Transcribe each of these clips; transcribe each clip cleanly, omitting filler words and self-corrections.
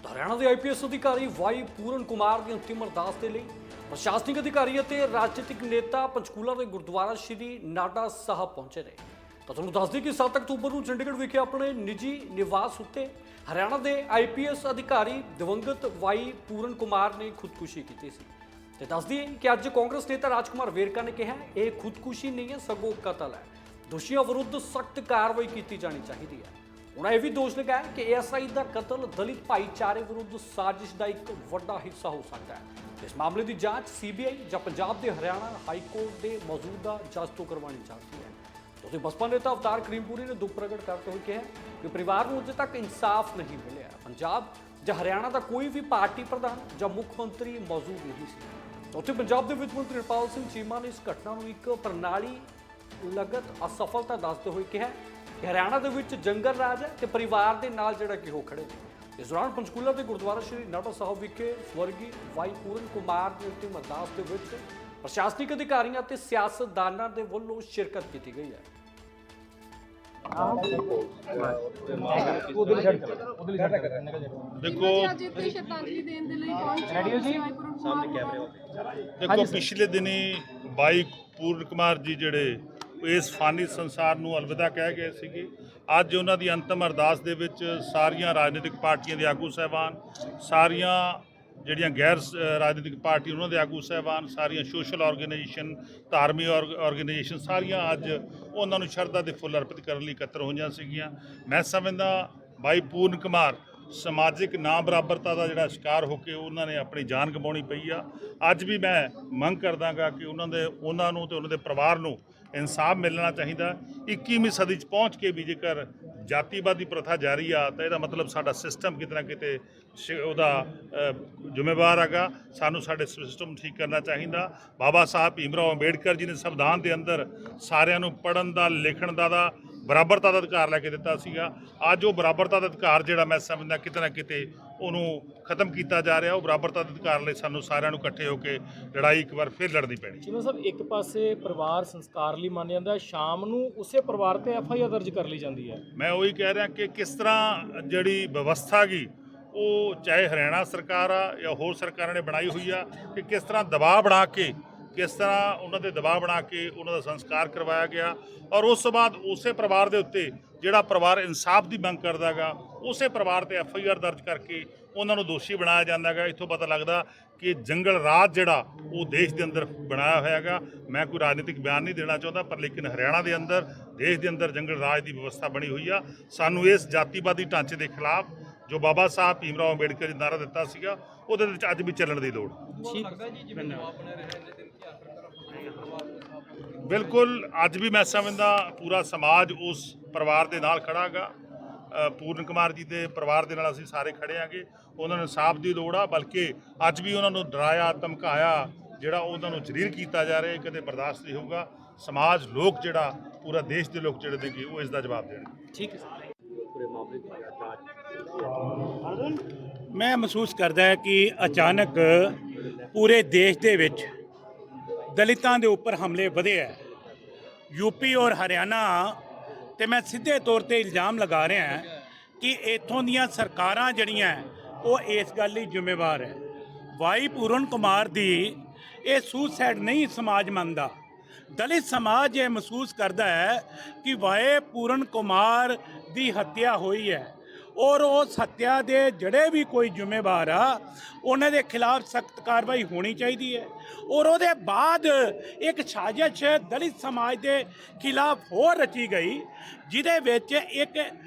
ਹਰਿਆਣਾ ਦੇ ਆਈਪੀਐਸ ਅਧਿਕਾਰੀ ਵਾਈ ਪੂਰਨ ਕੁਮਾਰ ਦੀ ਅੰਤਿਮ ਅਰਦਾਸ ਦੇ ਲਈ ਪ੍ਰਸ਼ਾਸਨਿਕ ਅਧਿਕਾਰੀ ਅਤੇ ਰਾਜਨੀਤਿਕ ਨੇਤਾ ਪੰਚਕੂਲਾ ਦੇ ਗੁਰਦੁਆਰਾ ਸ਼੍ਰੀ ਨਾਡਾ ਸਾਹਿਬ ਪਹੁੰਚੇ ਨੇ। ਤਾਂ ਤੁਹਾਨੂੰ ਦੱਸ ਦਈਏ ਕਿ 7 ਅਕਤੂਬਰ ਨੂੰ ਚੰਡੀਗੜ੍ਹ ਵਿਖੇ ਆਪਣੇ ਨਿੱਜੀ ਨਿਵਾਸ ਉੱਤੇ ਹਰਿਆਣਾ ਦੇ ਆਈਪੀਐਸ ਅਧਿਕਾਰੀ ਦਿਵੰਗਤ ਵਾਈ ਪੂਰਨ ਕੁਮਾਰ ਨੇ ਖੁਦਕੁਸ਼ੀ ਕੀਤੀ ਸੀ। ਤੇ ਦੱਸ ਦਈਏ ਕਿ ਅੱਜ ਕਾਂਗਰਸ ਨੇਤਾ ਰਾਜਕੁਮਾਰ ਵੇਰਕਾ ਨੇ ਕਿਹਾ ਇਹ ਖੁਦਕੁਸ਼ੀ ਨਹੀਂ ਹੈ ਸਗੋਂ ਕਤਲ ਹੈ। ਦੋਸ਼ੀਆਂ ਵਿਰੁੱਧ ਸਖਤ ਕਾਰਵਾਈ ਕੀਤੀ ਜਾਣੀ ਚਾਹੀਦੀ ਹੈ। ਉਹਨਾਂ ਇਹ ਵੀ ਦੋਸ਼ ਲਗਾਇਆ ਕਿ ਏਐਸਆਈ ਦਾ ਕਤਲ ਦਲਿਤ ਭਾਈਚਾਰੇ ਵਿਰੁੱਧ ਸਾਜ਼ਿਸ਼ ਦਾ ਇੱਕ ਵੱਡਾ ਹਿੱਸਾ ਹੋ ਸਕਦਾ ਹੈ। ਇਸ ਮਾਮਲੇ ਦੀ ਜਾਂਚ ਸੀਬੀਆਈ ਜਾਂ ਪੰਜਾਬ ਦੇ ਹਰਿਆਣਾ ਹਾਈ ਕੋਰਟ ਦੇ ਮੌਜੂਦਾ ਜੱਜ ਤੋਂ ਕਰਵਾਉਣੀ ਚਾਹੀਦੀ ਹੈ। ਤੁਸੀਂ ਬਸਪਾ ਨੇਤਾ ਅਵਤਾਰ ਕਰੀਮਪੁਰੀ ਨੇ ਦੁੱਖ ਪ੍ਰਗਟ ਕਰਦੇ ਹੋਏ ਕਿਹਾ ਕਿ ਪਰਿਵਾਰ ਨੂੰ ਅਜੇ ਤੱਕ ਇਨਸਾਫ ਨਹੀਂ ਮਿਲਿਆ। ਪੰਜਾਬ ਜਾਂ ਹਰਿਆਣਾ ਦਾ ਕੋਈ ਵੀ ਪਾਰਟੀ ਪ੍ਰਧਾਨ ਜਾਂ ਮੁੱਖ ਮੰਤਰੀ ਮੌਜੂਦ ਨਹੀਂ ਸੀ। ਉੱਥੇ ਪੰਜਾਬ ਦੇ ਵਿੱਤ ਮੰਤਰੀ ਹਰਪਾਲ ਸਿੰਘ ਚੀਮਾ ਨੇ ਇਸ ਘਟਨਾ ਨੂੰ ਇੱਕ ਪ੍ਰਣਾਲੀ ਲਗਤ ਅਸਫਲਤਾ ਦੱਸਦੇ ਹੋਏ ਕਿਹਾ ਕਿ ਹਰਿਆਣਾ ਦੇ ਵਿੱਚ ਜੰਗਲ ਰਾਜ ਹੈ ਤੇ ਪਰਿਵਾਰ ਦੇ ਨਾਲ ਜਿਹੜਾ ਕਿ ਉਹ ਖੜੇ ਨੇ। ਇਸ ਦੌਰਾਨ ਪੰਚਕੂਲਾ ਦੇ ਗੁਰਦੁਆਰਾ ਸ਼੍ਰੀ ਨਾਡਾ ਸਾਹਿਬ ਵਿਖੇ ਸਵਰਗੀ ਵਾਈ ਪੂਰਨ ਕੁਮਾਰ ਦੀ ਅੰਤਿਮ ਅਰਦਾਸ ਦੇ ਵਿੱਚ ਪ੍ਰਸ਼ਾਸਨਿਕ ਅਧਿਕਾਰੀਆਂ ਤੇ ਸਿਆਸਤਦਾਨਾਂ ਦੇ ਵੱਲੋਂ ਸ਼ਿਰਕਤ ਕੀਤੀ ਗਈ ਹੈ। देखो पिछले दिनी बाई पूर्ण कुमार जी ਜਿਹੜੇ ਇਸ ਫਾਨੀ ਸੰਸਾਰ ਨੂੰ ਅਲਵਿਦਾ ਕਹਿ ਗਏ ਸੀਗੇ। ਅੱਜ ਉਹਨਾਂ ਦੀ ਅੰਤਮ ਅਰਦਾਸ ਦੇ ਵਿੱਚ ਸਾਰੀਆਂ ਰਾਜਨੀਤਿਕ ਪਾਰਟੀਆਂ ਦੇ ਆਗੂ ਸਾਹਿਬਾਨ, ਸਾਰੀਆਂ ਜਿਹੜੀਆਂ ਗੈਰ ਰਾਜਨੀਤਿਕ ਪਾਰਟੀ ਉਹਨਾਂ ਦੇ ਆਗੂ ਸਾਹਿਬਾਨ, ਸਾਰੀਆਂ ਸੋਸ਼ਲ ਆਰਗੇਨਾਈਜੇਸ਼ਨ, ਧਾਰਮਿਕ ਆਰਗੇਨਾਈਜੇਸ਼ਨ ਸਾਰੀਆਂ ਅੱਜ ਉਹਨਾਂ ਨੂੰ ਸ਼ਰਧਾ ਦੇ ਫੁੱਲ ਅਰਪਿਤ ਕਰਨ ਲਈ ਇਕੱਤਰ ਹੋਈਆਂ ਸੀਗੀਆਂ। ਮੈਂ ਸਮਝਦਾ ਬਾਈ ਪੂਰਨ ਕੁਮਾਰ ਸਮਾਜਿਕ ਨਾ ਬਰਾਬਰਤਾ ਦਾ ਜਿਹੜਾ ਸ਼ਿਕਾਰ ਹੋ ਕੇ ਉਹਨਾਂ ਨੇ ਆਪਣੀ ਜਾਨ ਗਵਾਉਣੀ ਪਈ ਆ। ਅੱਜ ਵੀ ਮੈਂ ਮੰਗ ਕਰਦਾਗਾ ਕਿ ਉਹਨਾਂ ਨੂੰ ਤੇ ਉਹਨਾਂ ਦੇ ਪਰਿਵਾਰ ਨੂੰ ਇਨਸਾਫ ਮਿਲਣਾ ਚਾਹੀਦਾ। 21ਵੀਂ ਸਦੀ 'ਚ ਪਹੁੰਚ ਕੇ ਵੀ ਜੇਕਰ ਜਾਤੀਵਾਦੀ ਪ੍ਰਥਾ ਜਾਰੀ ਆ ਤਾਂ ਇਹਦਾ ਮਤਲਬ ਸਾਡਾ ਸਿਸਟਮ ਕਿਤੇ ਨਾ ਕਿਤੇ ਉਹਦਾ ਜ਼ਿੰਮੇਵਾਰ ਹੈਗਾ। ਸਾਨੂੰ ਸਾਡੇ ਸਿਸਟਮ ਠੀਕ ਕਰਨਾ ਚਾਹੀਦਾ। ਬਾਬਾ ਸਾਹਿਬ ਭੀਮ ਰਾਓ ਅੰਬੇਡਕਰ ਜੀ ਨੇ ਸੰਵਿਧਾਨ ਦੇ ਅੰਦਰ ਸਾਰਿਆਂ ਨੂੰ ਪੜ੍ਹਨ ਦਾ, ਲਿਖਣ ਦਾ ਬਰਾਬਰਤਾ ਦਾ ਅਧਿਕਾਰ ਲੈ ਕੇ ਦਿੱਤਾ ਸੀਗਾ। ਅੱਜ ਉਹ ਬਰਾਬਰਤਾ ਦਾ ਅਧਿਕਾਰ ਜਿਹੜਾ ਮੈਂ ਸਮਝਦਾ ਕਿਤੇ ਨਾ ਕਿਤੇ ਉਹਨੂੰ ਖਤਮ ਕੀਤਾ ਜਾ ਰਿਹਾ। ਉਹ ਬਰਾਬਰਤਾ ਦੇ ਅਧਿਕਾਰ ਲਈ ਸਾਨੂੰ ਸਾਰਿਆਂ ਨੂੰ ਇਕੱਠੇ ਹੋ ਕੇ ਲੜਾਈ ਇੱਕ ਵਾਰ ਫਿਰ ਲੜਨੀ ਪੈਣੀ। ਜਿਵੇਂ ਸਭ ਇੱਕ ਪਾਸੇ ਪਰਿਵਾਰ ਸੰਸਕਾਰ ਲਈ ਮੰਨ ਜਾਂਦਾ, ਸ਼ਾਮ ਨੂੰ ਉਸੇ ਪਰਿਵਾਰ ਤੇ ਐਫਆਈਆਰ ਦਰਜ ਕਰ ਲਈ ਜਾਂਦੀ ਹੈ। ਮੈਂ ਉਹੀ ਕਹਿ ਰਿਹਾ ਕਿ ਕਿਸ ਤਰ੍ਹਾਂ ਜਿਹੜੀ ਵਿਵਸਥਾ ਗੀ ਉਹ ਚਾਹੇ ਹਰਿਆਣਾ ਸਰਕਾਰ ਆ ਜਾਂ ਹੋਰ ਸਰਕਾਰਾਂ ਨੇ ਬਣਾਈ ਹੋਈ ਆ ਕਿ ਕਿਸ ਤਰ੍ਹਾਂ ਦਬਾਅ ਬਣਾ ਕੇ ਉਹਨਾਂ ਦੇ ਦਬਾਅ ਬਣਾ ਕੇ ਉਹਨਾਂ ਦਾ ਸੰਸਕਾਰ ਕਰਵਾਇਆ ਗਿਆ। ਔਰ ਉਸ ਤੋਂ ਬਾਅਦ ਉਸੇ ਪਰਿਵਾਰ ਦੇ ਉੱਤੇ ਜਿਹੜਾ ਪਰਿਵਾਰ ਇਨਸਾਫ ਦੀ ਮੰਗ ਕਰਦਾ ਗਾ ਉਸੇ ਪਰਿਵਾਰ ਤੇ ਐਫਆਈਆਰ ਦਰਜ ਕਰਕੇ ਉਹਨਾਂ ਨੂੰ ਦੋਸ਼ੀ ਬਣਾਇਆ ਜਾਂਦਾ ਗਾ। ਇੱਥੋਂ ਪਤਾ ਲੱਗਦਾ ਕਿ ਜੰਗਲ ਰਾਜ ਜਿਹੜਾ ਉਹ ਦੇਸ਼ ਦੇ ਅੰਦਰ ਬਣਾਇਆ ਹੋਇਆ ਗਾ। ਮੈਂ ਕੋਈ ਰਾਜਨੀਤਿਕ ਬਿਆਨ ਨਹੀਂ ਦੇਣਾ ਚਾਹੁੰਦਾ, ਪਰ ਲੇਕਿਨ ਹਰਿਆਣਾ ਦੇ ਅੰਦਰ, ਦੇਸ਼ ਦੇ ਅੰਦਰ ਜੰਗਲ ਰਾਜ ਦੀ ਵਿਵਸਥਾ ਬਣੀ ਹੋਈ ਆ। ਸਾਨੂੰ ਇਸ ਜਾਤੀਵਾਦੀ ਢਾਂਚੇ ਦੇ ਖਿਲਾਫ ਜੋ ਬਾਬਾ ਸਾਹਿਬ ਭੀਮ ਰਾਓ ਅੰਬੇਡਕਰ ਜੀ ਨੇ ਨਾਅਰਾ ਦਿੱਤਾ ਸੀਗਾ ਉਹਦੇ ਵਿੱਚ ਅੱਜ ਵੀ ਚੱਲਣ ਦੀ ਲੋੜ। ਬਿਲਕੁਲ ਅੱਜ ਵੀ ਮੈਂ ਸਮਝਦਾ ਪੂਰਾ ਸਮਾਜ ਉਸ ਪਰਿਵਾਰ ਦੇ ਨਾਲ ਖੜਾ ਗਾ। ਪੂਰਨ ਕੁਮਾਰ ਜੀ ਦੇ ਪਰਿਵਾਰ ਦੇ ਨਾਲ ਅਸੀਂ ਸਾਰੇ ਖੜੇ ਆਂਗੇ। ਉਹਨਾਂ ਨੂੰ ਇਨਸਾਫ ਦੀ ਲੋੜ ਆ, ਬਲਕਿ ਅੱਜ ਵੀ ਉਹਨਾਂ ਨੂੰ ਡਰਾਇਆ ਧਮਕਾਇਆ ਜਿਹੜਾ ਉਹਨਾਂ ਨੂੰ ਜਲੀਲ ਕੀਤਾ ਜਾ ਰਿਹਾ ਕਦੇ ਬਰਦਾਸ਼ਤ ਨਹੀਂ ਹੋਊਗਾ। ਸਮਾਜ ਲੋਕ ਜਿਹੜਾ ਪੂਰਾ ਦੇਸ਼ ਦੇ ਲੋਕ ਜਿਹੜੇ ਨੇ ਉਹ ਇਸ ਦਾ ਜਵਾਬ ਦੇਣਗੇ। ਠੀਕ ਹੈ। ਮੈਂ ਮਹਿਸੂਸ ਕਰਦਾ ਕਿ ਅਚਾਨਕ ਪੂਰੇ ਦੇਸ਼ ਦੇ ਵਿੱਚ ਦਲਿਤਾਂ ਦੇ ਉੱਪਰ ਹਮਲੇ ਵਧੇ ਹੈ। ਯੂਪੀ ਔਰ ਹਰਿਆਣਾ ਤੇ ਮੈਂ ਸਿੱਧੇ ਤੌਰ ਤੇ ਇਲਜ਼ਾਮ ਲਗਾ ਰਿਹਾ ਕਿ ਇੱਥੋਂ ਦੀਆਂ ਸਰਕਾਰਾਂ ਜਿਹੜੀਆਂ ਉਹ ਇਸ ਗੱਲ ਲਈ ਜ਼ਿੰਮੇਵਾਰ ਹੈ। ਵਾਈ ਪੂਰਨ ਕੁਮਾਰ ਦੀ ਇਹ ਸੁਸਾਈਡ ਨਹੀਂ ਸਮਾਜ ਮੰਨਦਾ। ਦਲਿਤ ਸਮਾਜ ਇਹ ਮਹਿਸੂਸ ਕਰਦਾ ਹੈ ਕਿ ਵਾਈ ਪੂਰਨ ਕੁਮਾਰ ਦੀ ਹੱਤਿਆ ਹੋਈ ਹੈ ਔਰ ਉਸ ਹੱਤਿਆ ਦੇ ਜਿਹੜੇ ਵੀ ਕੋਈ ਜ਼ਿੰਮੇਵਾਰ ਆ ਉਹਨਾਂ ਦੇ ਖਿਲਾਫ ਸਖਤ ਕਾਰਵਾਈ ਹੋਣੀ ਚਾਹੀਦੀ ਹੈ। ਔਰ ਉਹਦੇ ਬਾਅਦ ਇੱਕ ਸਾਜ਼ਿਸ਼ ਦਲਿਤ ਸਮਾਜ ਦੇ ਖਿਲਾਫ ਹੋਰ ਰਚੀ ਗਈ ਜਿਹਦੇ ਵਿੱਚ ਇੱਕ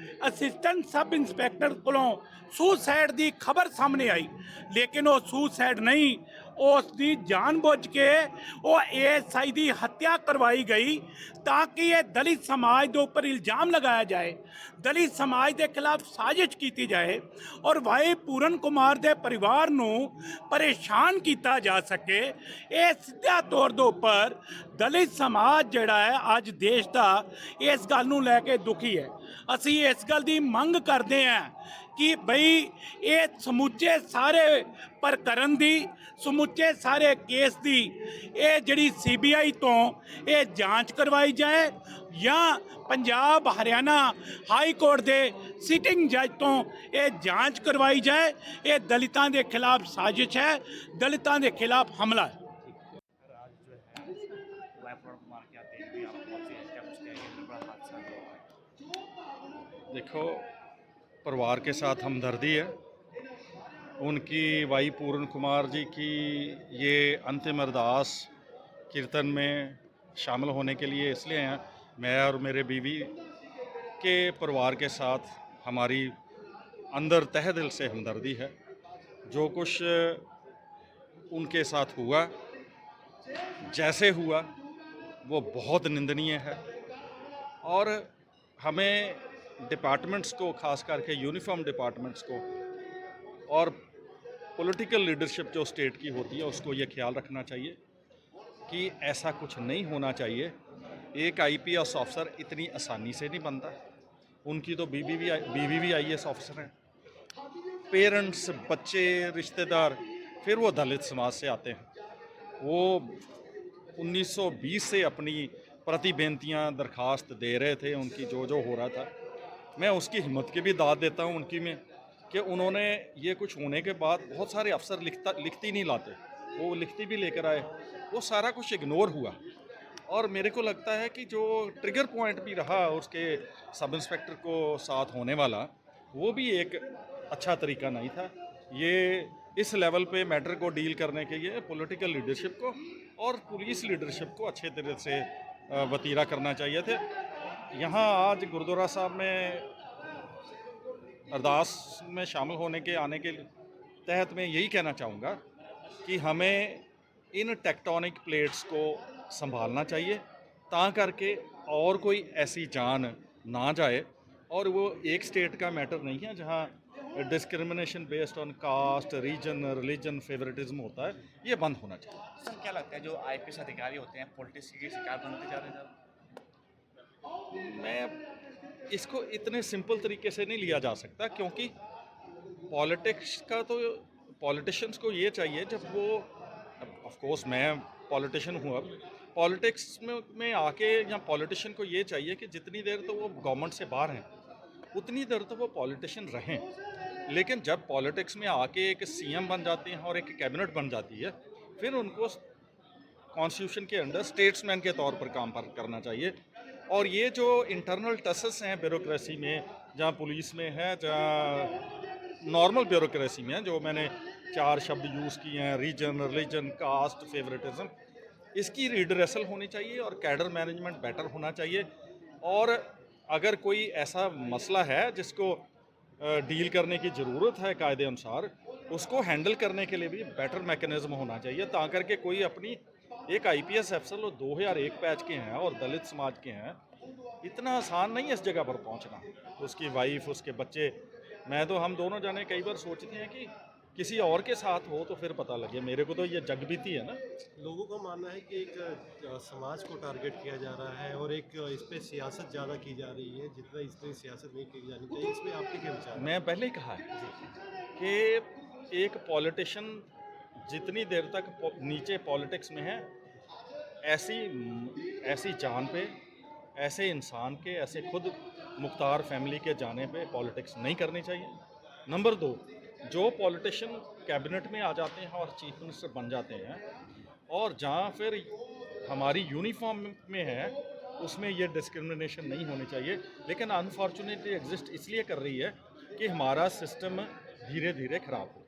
ਅਸਿਸਟੈਂਟ ਸਬ ਇੰਸਪੈਕਟਰ ਕੋਲੋਂ ਸੁਸਾਈਡ ਦੀ ਖਬਰ ਸਾਹਮਣੇ ਆਈ, ਲੇਕਿਨ ਉਹ ਸੁਸਾਈਡ ਨਹੀਂ, ਉਸ ਦੀ ਜਾਣਬੁੱਝ ਕੇ ਉਹ ਏਐਸਆਈ ਦੀ ਹੱਤਿਆ ਕਰਵਾਈ ਗਈ ਤਾਂ ਕਿ ਇਹ ਦਲਿਤ ਸਮਾਜ ਦੇ ਉੱਪਰ ਇਲਜ਼ਾਮ ਲਗਾਇਆ ਜਾਏ, ਦਲਿਤ ਸਮਾਜ ਦੇ ਖਿਲਾਫ ਸਾਜ਼ਿਸ਼ ਕੀਤੀ ਜਾਏ ਔਰ ਵਾਈ ਪੂਰਨ ਕੁਮਾਰ ਦੇ ਪਰਿਵਾਰ ਨੂੰ ਪਰੇਸ਼ਾਨ ਕੀਤਾ ਜਾ ਸਕੇ। ਇਹ ਸਿੱਧਾ ਤੌਰ ਦੇ ਉੱਪਰ ਦਲਿਤ ਸਮਾਜ ਜਿਹੜਾ ਹੈ ਅੱਜ ਦੇਸ਼ ਦਾ ਇਸ ਗੱਲ ਨੂੰ ਲੈ ਕੇ ਦੁਖੀ ਹੈ। ਅਸੀਂ ਇਸ ਗੱਲ ਦੀ ਮੰਗ ਕਰਦੇ ਹਾਂ ਕਿ ਬਈ ਇਹ ਸਮੁੱਚੇ ਸਾਰੇ ਪ੍ਰਕਰਨ ਦੀ, ਸਮੁੱਚੇ ਸਾਰੇ ਕੇਸ ਦੀ ਇਹ ਜਿਹੜੀ CBI ਤੋਂ ਇਹ ਜਾਂਚ ਕਰਵਾਈ ਜਾਏ ਜਾਂ ਪੰਜਾਬ ਹਰਿਆਣਾ ਹਾਈ ਕੋਰਟ ਦੇ ਸਿਟਿੰਗ ਜੱਜ ਤੋਂ ਇਹ ਜਾਂਚ ਕਰਵਾਈ ਜਾਏ। ਇਹ ਦਲਿਤਾਂ ਦੇ ਖਿਲਾਫ ਸਾਜ਼ਿਸ਼ ਹੈ, ਦਲਿਤਾਂ ਦੇ ਖਿਲਾਫ ਹਮਲਾ ਹੈ। देखो, परिवार के साथ हमदर्दी है। उनकी वाई पूर्ण कुमार जी की ये अंतिम अरदास कीर्तन में शामिल होने के लिए इसलिए हैं। मैं और मेरे बीवी के परिवार के साथ हमारी अंदर तहे दिल से हमदर्दी है। जो कुछ उनके साथ हुआ, जैसे हुआ, वो बहुत निंदनीय है और हमें डिपार्टमेंट्स को, खास करके यूनिफॉर्म डिपार्टमेंट्स को और पॉलिटिकल लीडरशिप जो स्टेट की होती है उसको ये ख्याल रखना चाहिए कि ऐसा कुछ नहीं होना चाहिए। एक IPS ऑफिसर इतनी आसानी से नहीं बनता। उनकी तो बीवी भी IAS ऑफिसर हैं। पेरेंट्स, बच्चे, रिश्तेदार, फिर वो दलित समाज से आते हैं। वो 1920 से अपनी प्रतिबेनतियाँ दरखास्त दे रहे थे, उनकी जो हो रहा था। मैं उसकी हिम्मत की भी दाद देता हूँ उनकी में कि उन्होंने ये कुछ होने के बाद बहुत सारे अफसर लिखती नहीं लाते, वो लिखती भी लेकर आए, वो सारा कुछ इग्नोर हुआ। और मेरे को लगता है कि जो ट्रिगर पॉइंट भी रहा उसके सब इंस्पेक्टर को साथ होने वाला, वो भी एक अच्छा तरीका नहीं था। ये इस लेवल पे मैटर को डील करने के लिए पॉलिटिकल लीडरशिप को और पुलिस लीडरशिप को अच्छे तरह से वतीरा करना चाहिए थे। यहाँ आज गुरुद्वारा साहब में अरदास में शामिल होने के आने के तहत मैं यही कहना चाहूँगा कि हमें इन टेक्टोनिक प्लेट्स को संभालना चाहिए ताकि करके और कोई ऐसी जान ना जाए। और वो एक स्टेट का मैटर नहीं है जहाँ discrimination based on caste, region, religion, favouritism होता है, ये बंद होना चाहिए। सर क्या लगता है जो IPS अधिकारी होते हैं पॉलिटिक्स के शिकार बनते जा रहे हैं? मैं इसको इतने सिंपल तरीके से नहीं लिया जा सकता, क्योंकि पॉलिटिक्स का तो पॉलिटिशियंस को ये चाहिए, जब वो ऑफ कोर्स मैं पॉलिटिशियन हूँ, अब पॉलिटिक्स में आके या पॉलिटिशियन को ये चाहिए कि जितनी देर तो वो गवर्नमेंट से बाहर हैं उतनी देर तो वो पॉलिटिशियन रहें। लेकिन जब पॉलिटिक्स में आके एक CM बन जाते हैं और एक कैबिनेट बन जाती है, फिर उनको कॉन्स्टिट्यूशन के अंडर स्टेट्समैन के तौर पर काम करना चाहिए। और ये जो इंटरनल टसेस हैं ब्यूरोक्रेसी में, जहाँ पुलिस में है, जहाँ नॉर्मल ब्यूरोक्रेसी में है, जो मैंने 4 शब्द यूज़ किए हैं, रीजन, रिलीजन, कास्ट, फेवरेटिज्म, इसकी रिड्रेसल होनी चाहिए और कैडर मैनेजमेंट बेटर होना चाहिए। और अगर कोई ऐसा मसला है जिसको डील करने की ज़रूरत है कायदे अनुसार, उसको हैंडल करने के लिए भी बेटर मैकेनिज़्म होना चाहिए, ताकि करके कोई अपनी एक IPS अफसर वो 2001 बैच के हैं और दलित समाज के हैं, इतना आसान नहीं है इस जगह पर पहुंचना। उसकी वाइफ, उसके बच्चे, मैं तो हम दोनों जाने कई बार सोचते हैं कि किसी और के साथ हो तो फिर पता लगे। मेरे को तो ये जगबीती है ना। लोगों का मानना है कि एक समाज को टारगेट किया जा रहा है और एक इस पे सियासत ज़्यादा की जा रही है, जितना इस पर सियासत नहीं की जानी चाहिए। इसमें आपके क्या विचार हैं? मैं पहले ही कहा है कि एक पॉलिटिशियन जितनी देर तक नीचे पॉलिटिक्स में है, ऐसी जान पे, ऐसे इंसान के, ऐसे खुद मुख्तार फैमिली के जाने पे पॉलिटिक्स नहीं करनी चाहिए। नंबर 2, जो पॉलिटिशियन कैबिनेट में आ जाते हैं और चीफ मिनिस्टर बन जाते हैं, और जहाँ फिर हमारी यूनिफॉर्म में है, उसमें ये डिस्क्रिमिनेशन नहीं होनी चाहिए। लेकिन अनफॉर्चुनेटली एग्जिस्ट इसलिए कर रही है कि हमारा सिस्टम धीरे धीरे खराब हो।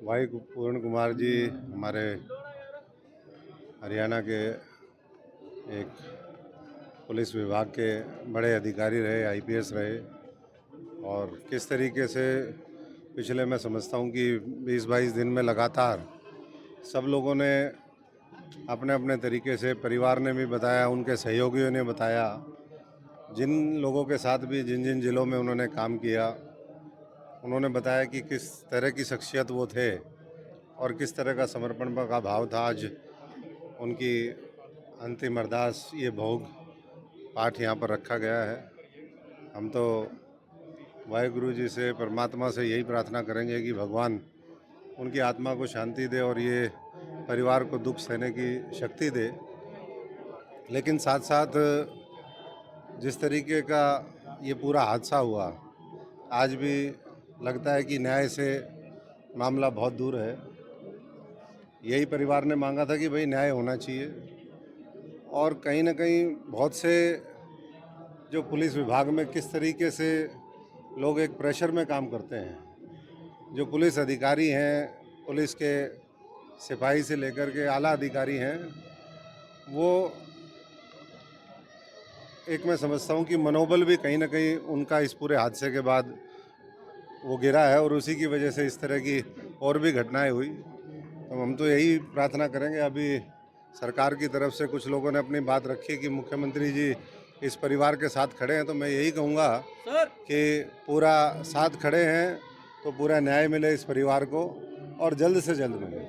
वाई पूर्ण कुमार जी हमारे हरियाणा के एक पुलिस विभाग के बड़े अधिकारी रहे, IPS रहे, और किस तरीके से पिछले मैं समझता हूँ कि 20-22 दिन में लगातार सब लोगों ने अपने अपने तरीके से, परिवार ने भी बताया, उनके सहयोगियों ने बताया, जिन लोगों के साथ भी जिन जिन ज़िलों में उन्होंने काम किया, उन्होंने बताया कि किस तरह की शख्सियत वो थे और किस तरह का समर्पण का भाव था। आज उनकी अंतिम अरदास, ये भोग पाठ यहाँ पर रखा गया है। हम तो वाहिगुरु जी से, परमात्मा से यही प्रार्थना करेंगे कि भगवान उनकी आत्मा को शांति दे और ये परिवार को दुख सहने की शक्ति दे। लेकिन साथ साथ जिस तरीके का ये पूरा हादसा हुआ, आज भी लगता है कि न्याय से मामला बहुत दूर है। यही परिवार ने मांगा था कि भाई न्याय होना चाहिए, और कहीं ना कहीं बहुत से जो पुलिस विभाग में किस तरीके से लोग एक प्रेशर में काम करते हैं, जो पुलिस अधिकारी हैं, पुलिस के सिपाही से लेकर के आला अधिकारी हैं, वो एक मैं समझता हूँ कि मनोबल भी कहीं ना कहीं उनका इस पूरे हादसे के बाद वो गिरा है, और उसी की वजह से इस तरह की और भी घटनाएं हुई। तो हम तो यही प्रार्थना करेंगे। अभी सरकार की तरफ से कुछ लोगों ने अपनी बात रखी कि मुख्यमंत्री जी इस परिवार के साथ खड़े हैं, तो मैं यही कहूँगा कि पूरा साथ खड़े हैं तो पूरा न्याय मिले इस परिवार को, और जल्द से जल्द मिले।